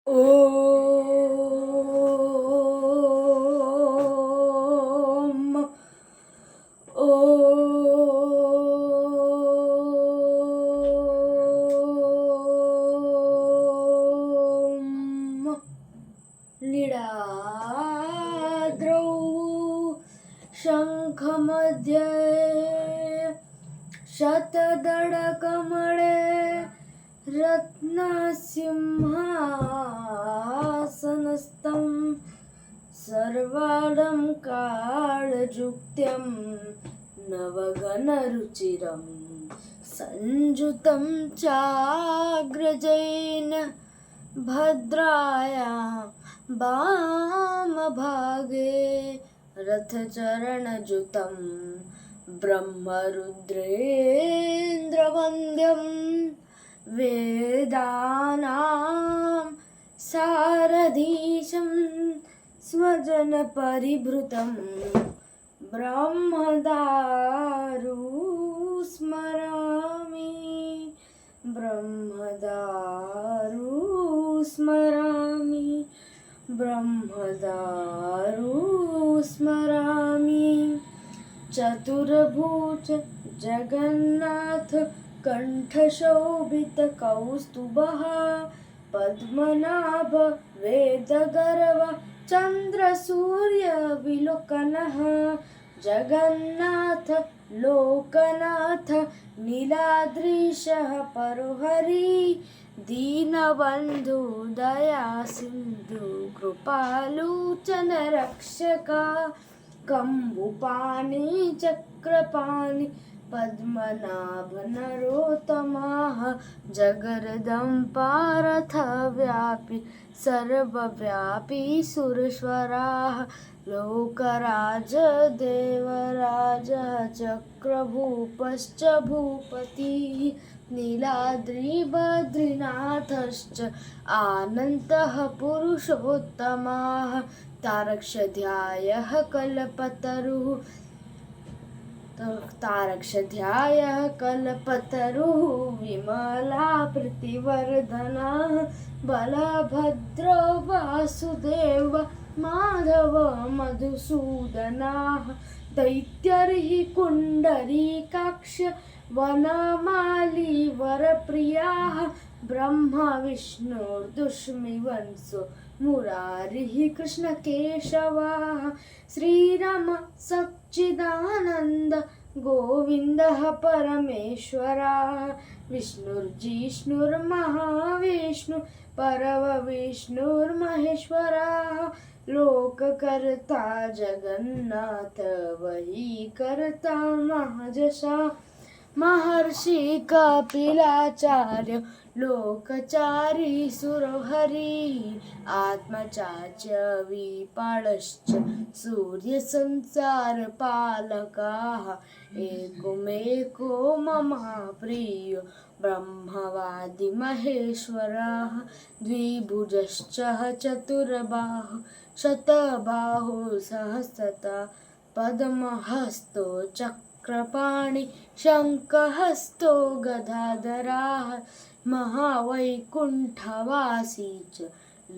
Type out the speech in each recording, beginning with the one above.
ओम ओम नीडाद्रौ शङ्खमध्ये शतदलकमले रत्नसिंहासनस्थं सर्वालङ्कारयुक्तं नवघनरुचिरं संयुतं चाग्रजेन भद्रायां वामभागे रथचरणयुतं ब्रह्मरुद्रेन्द्रवन्द्यं वेदानां सारधीशं स्वजनपरिभृतं ब्रह्मदारु स्मरामि ब्रह्मदारु स्मरामि ब्रह्मदारु स्मरामि चतुर्भुज जगन्नाथ कण्ठशोभितकौस्तुभः पद्मनाभ वेदगर्व चन्द्रसूर्यविलोकनः जगन्नाथ लोकनाथ नीलाद्रीशः परोहरि दीनबन्धु दया सिन्धु कृपालोचन रक्षक कम्बुपाणि चक्रपाणि पद्मनाभ नरोत्तमः जगदम्पारथव्यापी सर्वव्यापी सुरेश्वराः लोकराज देवराज चक्रभूपश्च भूपतिः नीलाद्रि बद्रीनाथश्च आनन्तः पुरुषोत्तमाः तारकध्यायः कल्पतरुः विमला प्रीतिवर्धनः बलभद्रो वासुदेव माधव मधुसूदनः दैत्यर्हि कुण्डरीकाक्ष वनमाली वरप्रियाः ब्रह्मा विष्णुर्दुष्मिवंशो मुरारिः कृष्णकेशवः श्रीराम सच्चिदानन्द गोविन्दः परमेश्वरः विष्णुर्जिष्णुर्महाविष्णु परमविष्णुर्महेश्वरः लोककर्ता जगन्नाथ वही कर्ता महजशा महर्षि कपिलाचार्य लोकचारी सुरहरि आत्मचाच विपालश्च सूर्यसंसारपालकाः एकोमेको मम प्रियो ब्रह्मवादिमहेश्वरः द्विभुजश्च चतुर्बाहु शतबाहु सहस्रता पद्महस्तो चक्रपाणि शङ्खहस्तो गदाधराः महावैकुण्ठवासी च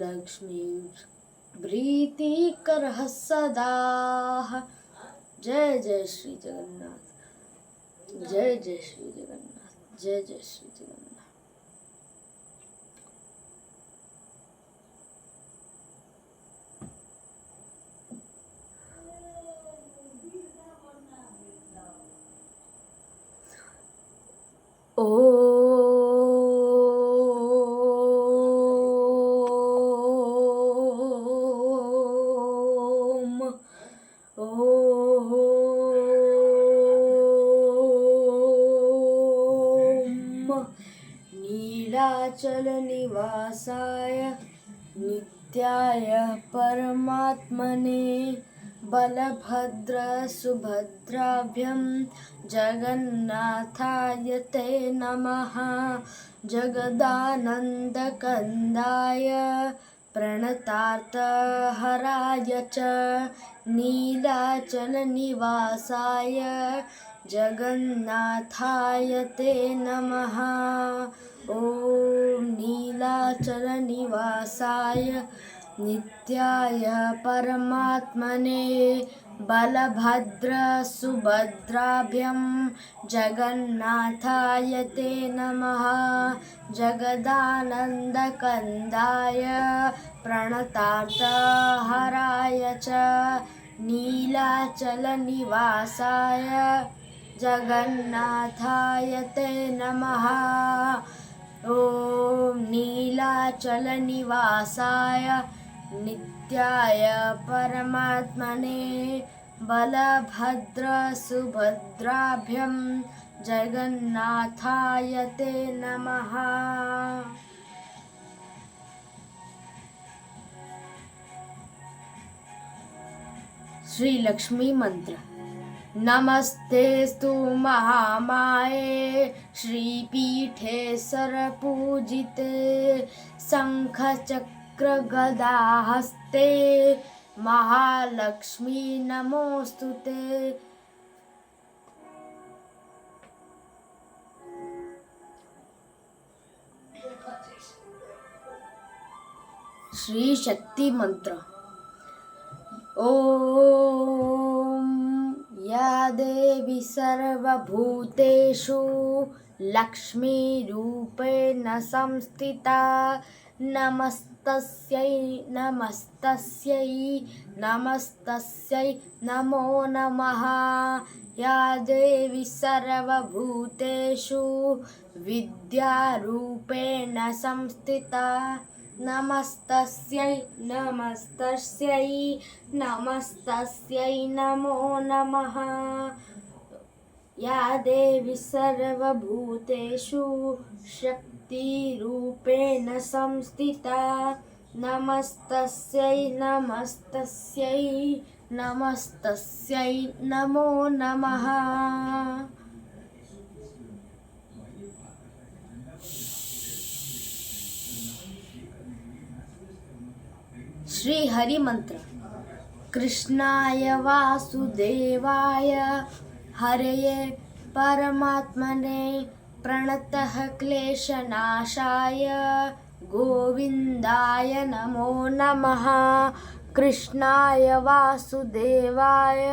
लक्ष्मीप्रीतिकरः सदा। जय जय श्री जगन्नाथ, जय जय श्री जगन्नाथ, जय जय श्री जगन्नाथ। ओम ओम नीलाचल निवासाय नित्याय परमात्मने बलभद्र सुभद्राभ्यं जगन्नाथाय ते नमः। जगदानन्दकन्दाय प्रणतार्थहराय च नीलाचलनिवासाय जगन्नाथाय ते नमः। ॐ नीलाचलनिवासाय नित्याय परमात्मने बलभद्रसुभद्राभ्यां जगन्नाथाय ते नमः। जगदानन्दकन्दाय प्रणतार्थहराय च नीलाचलनिवासाय जगन्नाथाय ते नमः। ॐ नीलाचलनिवासाय नित्याय परमात्मने बलभद्रसुभद्राभ्यां जगन्नाथाय ते नमः। श्री लक्ष्मी मंत्र। नमस्तेस्तु महामाये श्रीपीठे सरपूजिते शङ्खचक्रगदाहस्ते महालक्ष्मी नमोस्तुते। श्री शक्ति मंत्र। ॐ या देवी सर्वभूतेषु लक्ष्मीरूपेण संस्थिता नमस्तस्यै नमस्तस्यै नमस्तस्यै नमो नमः। या देवी सर्वभूतेषु विद्यारूपेण संस्थिता नमस्तस्यै नमस्तस्यै नमस्तस्यै नमो नमः। या देवी सर्वभूतेषु शक्तिरूपेण संस्थिता नमस्तस्यै नमस्तस्यै नमस्तस्यै नमो नमः। श्री हरि मंत्र। कृष्णाय वासुदेवाय हरये परमात्मने प्रणतः क्लेशनाशाय गोविन्दाय नमो नमः। कृष्णाय वासुदेवाय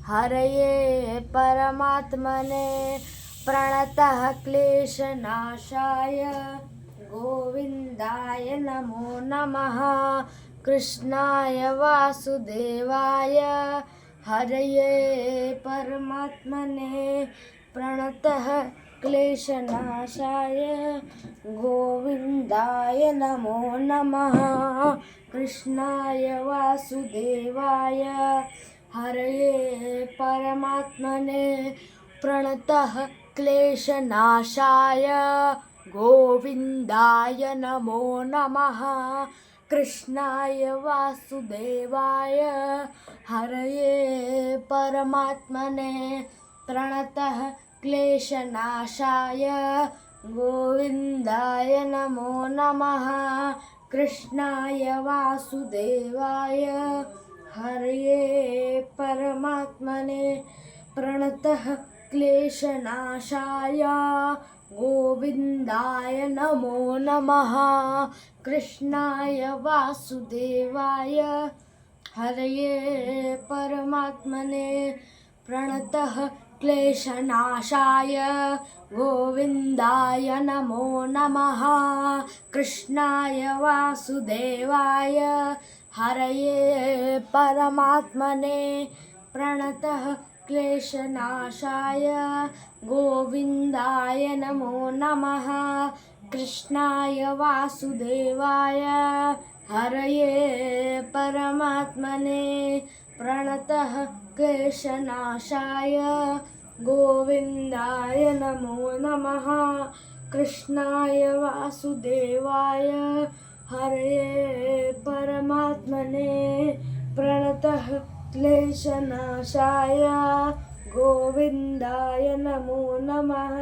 हरये परमात्मने प्रणतः क्लेशनाशाय गोविन्दाय नमो नमः। कृष्णाय वासुदेवाय हरये परमात्मने प्रणतः क्लेशनाशाय गोविन्दाय नमो नमः। कृष्णाय वासुदेवाय हरये परमात्मने प्रणतः क्लेशनाशाय गोविन्दाय नमो नमः। कृष्णाय वासुदेवाय हरये परमात्मने प्रणतः क्लेशनाशाय गोविन्दाय नमो नमः। कृष्णाय वासुदेवाय हरये परमात्मने प्रणतः क्लेशनाशाय गोविन्दाय नमो नमः। कृष्णाय वासुदेवाय हरये परमात्मने प्रणतः क्लेशनाशाय गोविन्दाय नमो नमः। कृष्णाय वासुदेवाय हरये परमात्मने प्रणतः क्लेशनाशाय गोविन्दाय नमो नमः। कृष्णाय वासुदेवाय हरये परमात्मने प्रणतः क्लेशनाशाय गोविन्दाय नमो नमः। कृष्णाय वासुदेवाय हरये परमात्मने प्रणतः क्लेशनाशाय गोविन्दाय नमो नमः।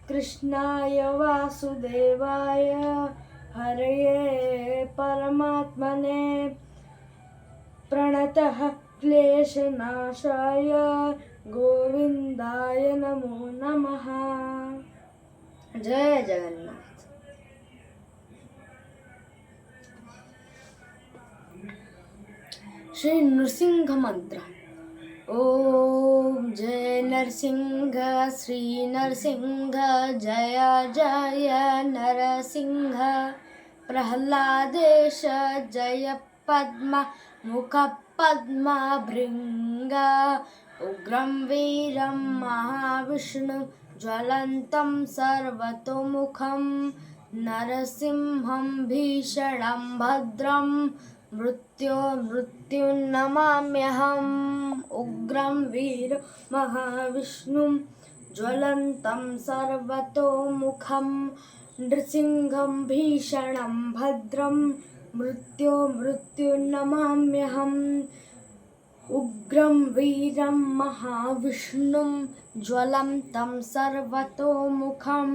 कृष्णाय वासुदेवाय हरये परमात्मने प्रणतः क्लेशनाशाय गोविन्दाय नमो नमः। जय जगन्नाथ। श्री नृसिंह मंत्र। ओम जय नरसिंह श्री नरसिंह जय जय नरसिंह प्रह्लादेश जय पद्म मुख पद्म भृंग उग्रं वीरं महाविष्णु ज्वलन्तं सर्वतोमुखं नरसिंहं भीषणं भद्रं मृत्युर्नमाम्यहम् उग्रं वीर महाविष्णुं ज्वलन्तं सर्वतोमुखं नृसिंहं भीषणं भद्रं मृत्युर्नमाम्यहम् उग्रं वीरं महाविष्णुं ज्वलन्तं सर्वतोमुखं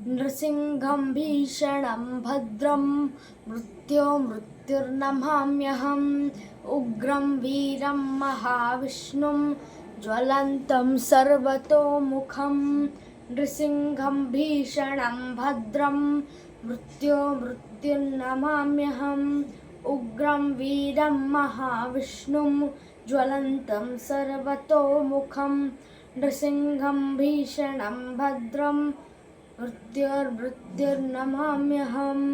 नृसिंहं भीषणं भद्रं मृत्युर्नमाम्यहम् उग्रं वीरं महाविष्णुं ज्वलन्तं सर्वतोमुखं नृसिंहं भीषणं भद्रं मृत्युर्नमाम्यहम् उग्रं वीरं महाविष्णुं ज्वलन्तं सर्वतोमुखं नृसिंहं भीषणं भद्रं मृत्युर्नमाम्यहम्।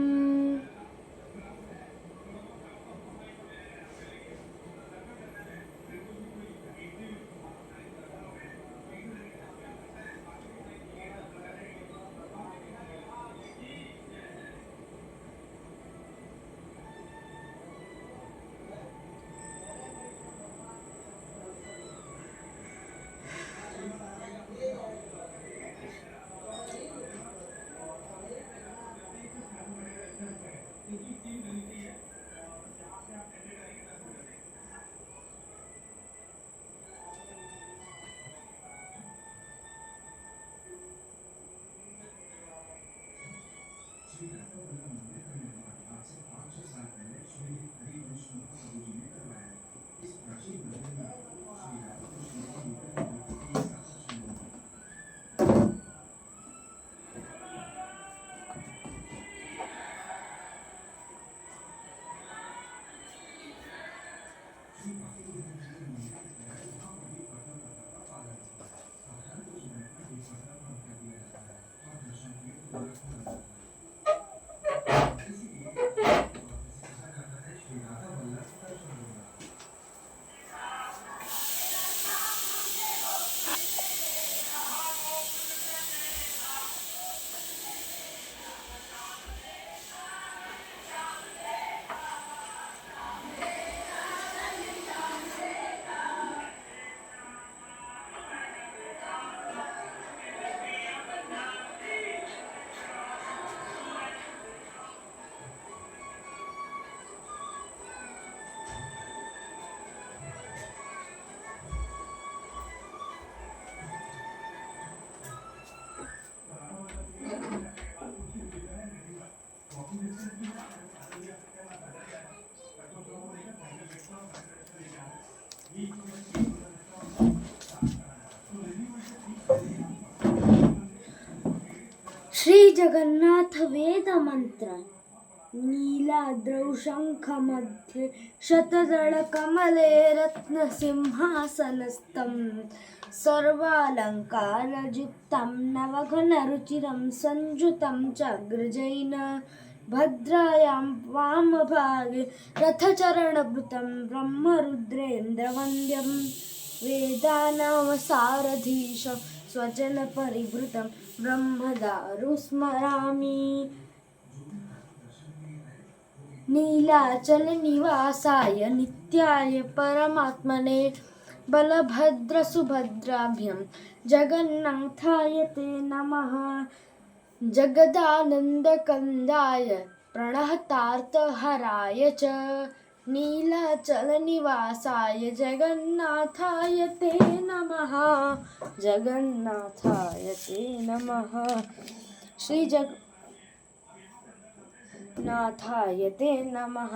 श्री जगन्नाथ वेद मंत्र। नीलाद्रौ शंख मध्ये शतदल कमले रत्न सिंहासनस्थं सर्वालंकारयुक्तं नवघन रुचिरं संयुतं चाग्रजैन भद्रायां वामभागे रथचरणभृतं ब्रह्मरुद्रेन्द्रवन्द्यं वेदानामसारधीश स्वजनपरिवृतं ब्रह्मदारु स्मरामि। नीलाचलनिवासाय नित्याय परमात्मने बलभद्रसुभद्राभ्यां जगन्नाथाय ते नमः। जगदानन्दकन्दाय प्रणहतार्थहराय च नीलाचलनिवासाय जगन्नाथाय ते नमः। जगन्नाथाय ते नमः। श्री जगन्नाथाय ते नमः।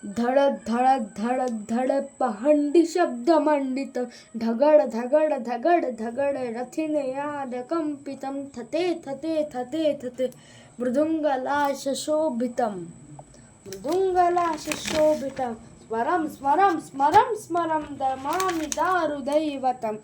धड़ धड़ धड़ धड़ पहंडी शब्द मंडित धगड़ धगड़ धगड़ धगड़ रथिनयाद कंपितं थते थते थते थते मृदुंगलाश शोभितं स्मरं स्मरं स्मरं स्मरं नमामि दारुदैवतं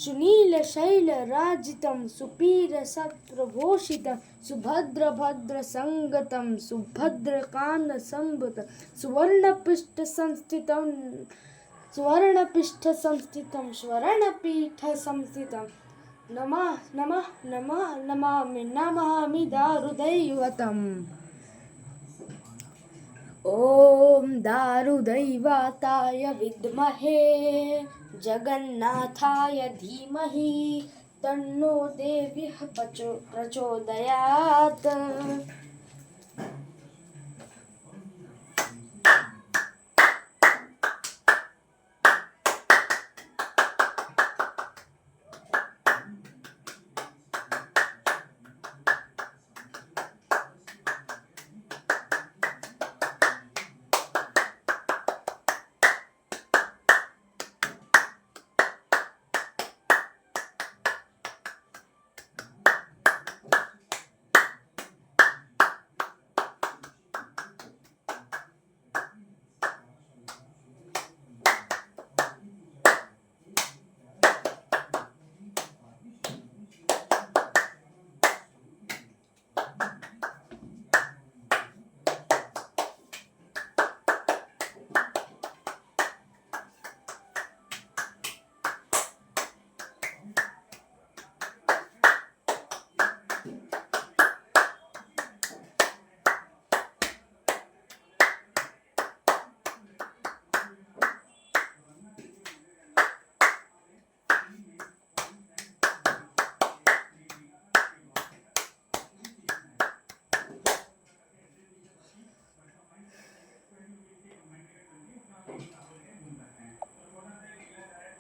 सुनीलशैलराजितं सुपीतशस्त्रभूषितं सुभद्रभद्रसङ्गतं सुभद्रकान्तसम्भुतं स्वर्णपीठसंस्थितं नमामि दारुदैवतम् ॐ दारुदैवताय विद्महे जगन्नाथाय धीमहि तन्नो देवी प्रचोदयात्।